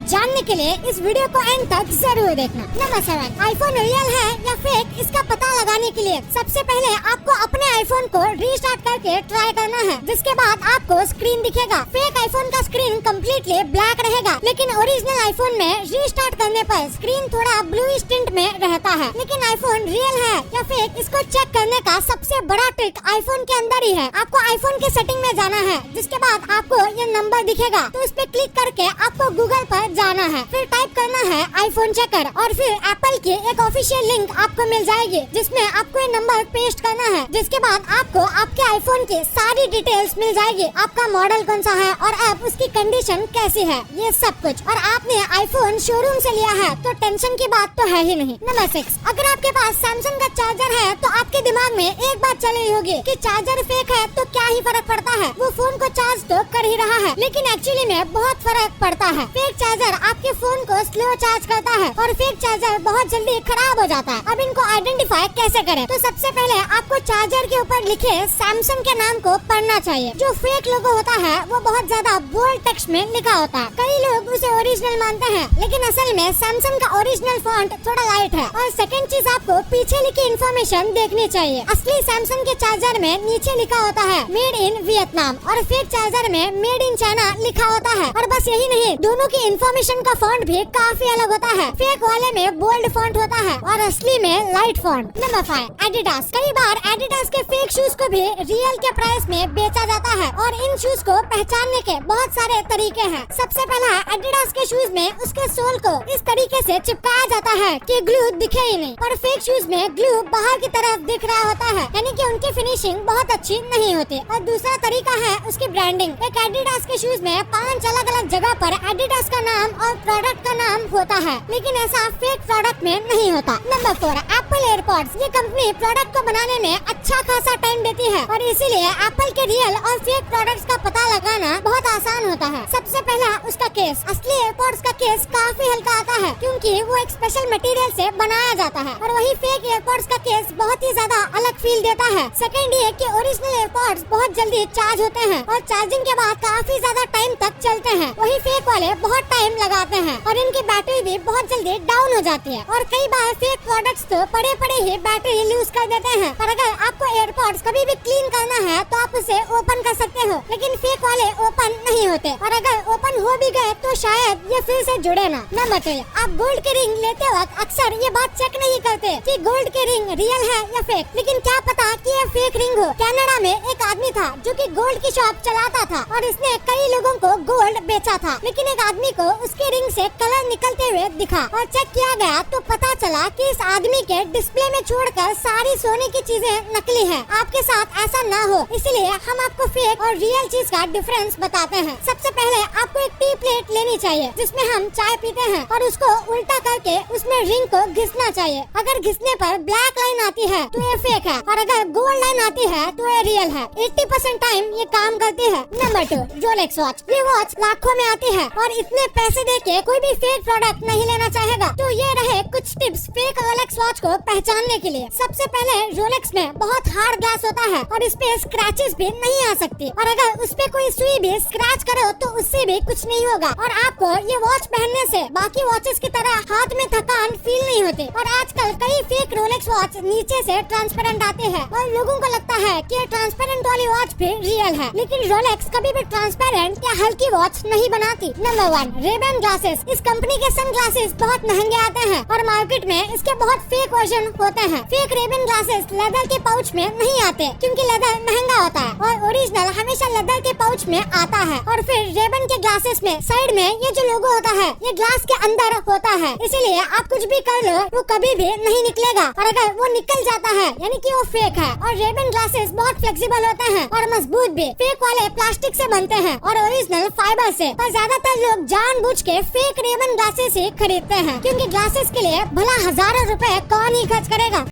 जानने के लिए इस वीडियो को एंड तक जरूर देखना। नंबर 7, आईफोन रियल है या फेक, इसका पता लगाने के लिए सबसे पहले आपको अपने आईफोन को रीस्टार्ट करके ट्राई करना है, जिसके बाद आपको स्क्रीन दिखेगा। फेक आईफोन का स्क्रीन कम्प्लीटली ब्लैक रहेगा, लेकिन ओरिजिनल आईफोन में रीस्टार्ट करने पर स्क्रीन थोड़ा ब्लू टिंट में रहता है। लेकिन आईफोन रियल है या फेक, इसको चेक करने का सबसे बड़ा ट्रिक आईफोन के अंदर ही है। आपको आईफोन के सेटिंग में जाना है, जिसके बाद आपको ये नंबर दिखेगा, तो इस पे क्लिक करके आपको गूगल पर जाना है, फिर टाइप करना है आईफोन चेकर और फिर एप्पल की एक ऑफिशियल लिंक आपको मिल जाएगी, जिसमें आपको ये नंबर पेस्ट करना है। जिसके बाद आपको आपके आईफोन की सारी डिटेल्स मिल जाएगी, आपका मॉडल कौन सा है और अब उसकी कंडीशन कैसी है, ये सब कुछ। और आपने आईफोन शोरूम से लिया है तो टेंशन की बात तो है ही नहीं। नंबर 6, अगर आपके पास सैमसंग का चार्जर है तो आपके दिमाग में एक बात चल रही होगी कि चार्जर फेक है तो क्या ही फर्क पड़ता है, वो फोन को चार्ज तो कर ही रहा है। लेकिन एक्चुअली में बहुत फर्क पड़ता है। फेक चार्जर आपके फोन को स्लो चार्ज करता है और फेक चार्जर बहुत जल्दी खराब हो जाता है। अब इनको आइडेंटिफाई कैसे करें? तो सबसे पहले आपको चार्जर के ऊपर लिखे सैमसंग के नाम को पढ़ना चाहिए। जो फेक लोगो होता है वो बहुत ज्यादा बोल्ड टेक्स्ट में लिखा होता है। कई लोग उसे ओरिजिनल मानते हैं, लेकिन असल में सैमसंग का ओरिजिनल फॉन्ट थोड़ा लाइट है। और सेकंड चीज, आपको पीछे लिखी इन्फॉर्मेशन देखनी चाहिए। असली सैमसंग के चार्जर में नीचे लिखा होता है मेड इन वियतनाम और फेक चार्जर में मेड इन चाइना लिखा होता है। और बस यही नहीं, दोनों की इन्फॉर्मेशन का फॉन्ट भी काफी अलग होता है। फेक वाले में बोल्ड फॉन्ट होता है और असली में लाइट फॉन्ट। Number 5, Adidas. कई बार एडिडास के फेक शूज को भी रियल के प्राइस में बेचा जाता है और इन शूज को पहचानने के बहुत सारे तरीके हैं। सबसे पहला, एडिडास के शूज में उसके सोल को इस तरीके से चिपकाया जाता है कि ग्लू दिखे ही नहीं। पर फेक शूज में ग्लू बाहर की तरफ दिख रहा होता है, यानी कि उनकी फिनिशिंग बहुत अच्छी नहीं होती। और दूसरा तरीका है उसकी ब्रांडिंग। एक एडिडास के शूज में 5 अलग अलग जगह पर एडिडास का नाम और प्रोडक्ट का नाम होता है, लेकिन ऐसा फेक प्रोडक्ट में नहीं होता। Number 4, Apple AirPods. ये कंपनी प्रोडक्ट को बनाने में अच्छा खासा टाइम देती है और इसीलिए एप्पल के रियल और फेक प्रोडक्ट्स का पता लगाना बहुत आसान होता है। सबसे पहला उसका केस। असली एयरपॉड्स का केस काफी हल्का आता है, क्योंकि वो एक स्पेशल मटेरियल से बनाया जाता है। और वही फेक एयरपॉड्स का केस बहुत ही ज्यादा अलग फील देता है। सेकंड ये कि ओरिजिनल एयरपॉड्स बहुत जल्दी चार्ज होते हैं और चार्जिंग के बाद काफी ज्यादा टाइम तक चलते हैं। वही फेक वाले बहुत टाइम लगाते हैं और इनकी बैटरी भी बहुत जल्दी डाउन हो जाती है। और कई बार फेक प्रोडक्ट्स तो पड़े पड़े ही बैटरी लूज कर देते हैं। और अगर आपको एयरपॉड्स कभी भी क्लीन करना है तो आप उसे ओपन कर सकते हो, लेकिन फेक वाले ओपन नहीं होते। और अगर ओपन हो भी गए तो शायद ये फिर से जुड़े ना। नंबर 3, आप गोल्ड के रिंग लेते वक्त अक्सर ये बात चेक नहीं करते कि गोल्ड के रिंग रियल है या फेक, लेकिन क्या पता कि ये फेक रिंग हो। कनाडा में एक आदमी था जो कि गोल्ड की शॉप चलाता था और इसने कई लोगों को गोल्ड बेचा था, लेकिन एक आदमी को उसके रिंग से कलर निकलते हुए दिखा और चेक किया गया तो पता चला कि इस आदमी के डिस्प्ले में छोड़कर सारी सोने की चीजें नकली हैं। आपके साथ ऐसा ना हो, इसलिए हम आपको फेक और रियल चीज का डिफरेंस बताते हैं। सबसे पहले आपको एक टी प्लेट लेनी चाहिए जिसमें हम चाय पीते हैं और उसको उल्टा करके उसमें रिंग को घिसना चाहिए। अगर घिसने पर ब्लैक लाइन आती है तो ये फेक है और अगर गोल्ड लाइन आती है तो ये रियल है। 80% टाइम ये काम करती है। Number 2, Rolex watch. ये वॉच लाखों में आती है और इतने पैसे देके कोई भी फेक प्रोडक्ट नहीं लेना चाहेगा। तो ये रहे कुछ टिप्स फेक रोलेक्स वॉच को पहचानने के लिए। सबसे पहले, रोलेक्स में बहुत हार्ड ग्लास होता है और इस पे स्क्रैचेस भी नहीं आ सकती और अगर उस पे कोई सुई भी स्क्रैच करो तो उससे भी कुछ नहीं होगा। और आपको ये वॉच पहनने से बाकी वॉचेस की तरह हाथ में थकान फील नहीं होती। और आजकल कई फेक रोलेक्स वॉच नीचे से ट्रांसपेरेंट आते हैं और लोगों को लगता है कि ट्रांसपेरेंट वाली वॉच भी रियल है, लेकिन रोलेक्स कभी भी ट्रांसपेरेंट या हल्की वॉच नहीं बनाती। Number 1, Ray-Ban glasses. इस कंपनी के सन ग्लासेस बहुत महंगे आते हैं और मार्केट में इसके बहुत फेक वर्जन होते हैं। फेक रेबन ग्लासेस लेदर के पाउच में नहीं आते क्योंकि लेदर महंगा होता है और ओरिजिनल हमेशा लेदर के पाउच में आता है। और फिर रेबन के ग्लासेस में साइड में ये जो लोगो होता है ये ग्लास के अंदर होता है, इसीलिए आप कुछ भी कर लो वो कभी भी नहीं निकलेगा और अगर वो निकल जाता है यानी कि वो फेक है। और रेबन ग्लासेस बहुत फ्लेक्सिबल होते हैं और मजबूत भी। फेक वाले प्लास्टिक से बनते हैं और ओरिजिनल फाइबर से। पर ज्यादातर लोग जानबूझ के फेक रेबन ग्लासेस ही खरीदते हैं क्योंकि ग्लासेस के लिए भला हजारों रुपए कौन ही खर्च करेगा।